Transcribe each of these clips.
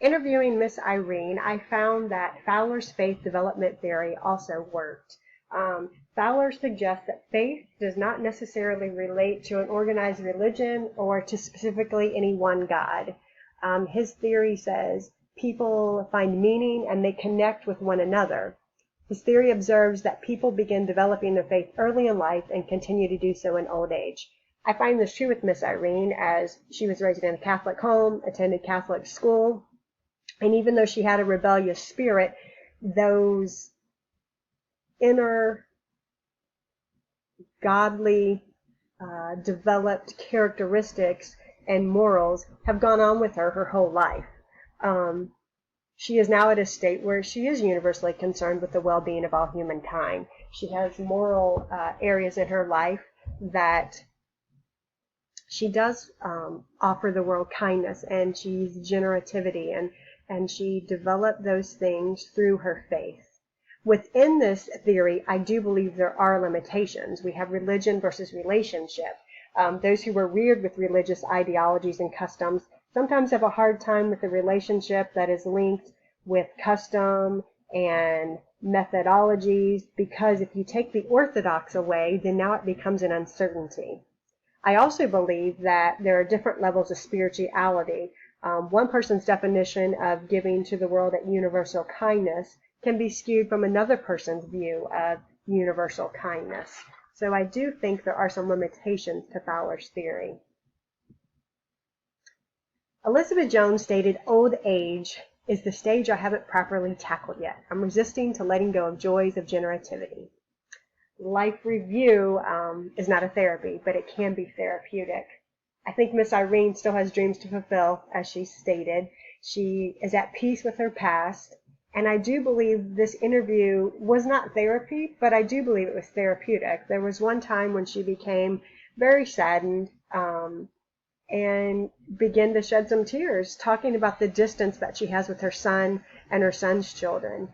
interviewing Miss Irene, I found that Fowler's faith development theory also worked. Fowler suggests that faith does not necessarily relate to an organized religion or to specifically any one God. His theory says people find meaning and they connect with one another. His theory observes that people begin developing their faith early in life and continue to do so in old age. I find this true with Miss Irene, as she was raised in a Catholic home, attended Catholic school, and even though she had a rebellious spirit, those inner godly developed characteristics and morals have gone on with her whole life. She is now at a state where she is universally concerned with the well-being of all humankind. She has moral areas in her life that she does offer the world kindness, and she's generativity, and she developed those things through her faith. Within this theory, I do believe there are limitations. We have religion versus relationship. Those who were reared with religious ideologies and customs sometimes have a hard time with the relationship that is linked with custom and methodologies, because if you take the orthodox away, then now it becomes an uncertainty. I also believe that there are different levels of spirituality. One person's definition of giving to the world at universal kindness can be skewed from another person's view of universal kindness. So I do think there are some limitations to Fowler's theory. Elizabeth Jones stated, "Old age is the stage I haven't properly tackled yet. I'm resisting to letting go of joys of generativity." Life review is not a therapy, but it can be therapeutic. I think Miss Irene still has dreams to fulfill, as she stated. She is at peace with her past, and I do believe this interview was not therapy, but I do believe it was therapeutic. There was one time when she became very saddened and began to shed some tears, talking about the distance that she has with her son and her son's children.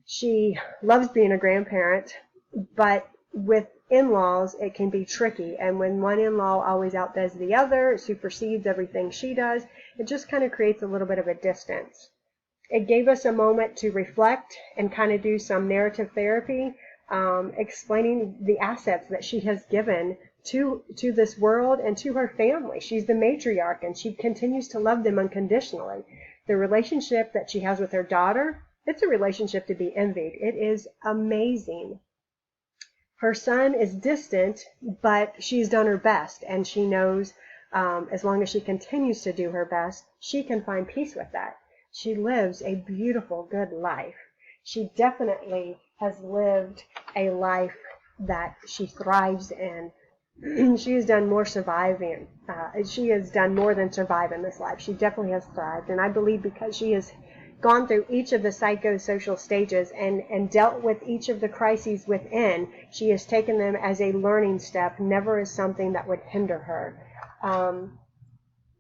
She loves being a grandparent, but with in-laws, it can be tricky. And when one in-law always outdoes the other, supersedes everything she does, it just kind of creates a little bit of a distance. It gave us a moment to reflect and kind of do some narrative therapy, explaining the assets that she has given to this world and to her family. She's the matriarch, and she continues to love them unconditionally. The relationship that she has with her daughter, it's a relationship to be envied. It is amazing. Her son is distant, but she's done her best, and she knows as long as she continues to do her best, she can find peace with that. She lives a beautiful, good life. She definitely has lived a life that she thrives in. She has done more surviving. She has done more than survive in this life. She definitely has thrived, and I believe because she has gone through each of the psychosocial stages and dealt with each of the crises within, she has taken them as a learning step, never as something that would hinder her.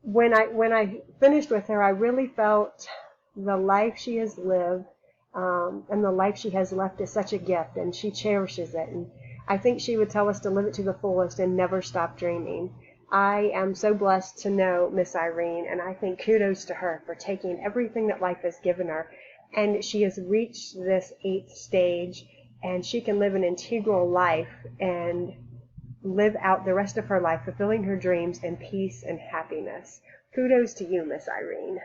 When I finished with her, I really felt the life she has lived and the life she has left is such a gift, and she cherishes it. And I think she would tell us to live it to the fullest and never stop dreaming. I am so blessed to know Miss Irene, and I think kudos to her for taking everything that life has given her. And she has reached this 8th stage, and she can live an integral life and live out the rest of her life fulfilling her dreams in peace and happiness. Kudos to you, Miss Irene.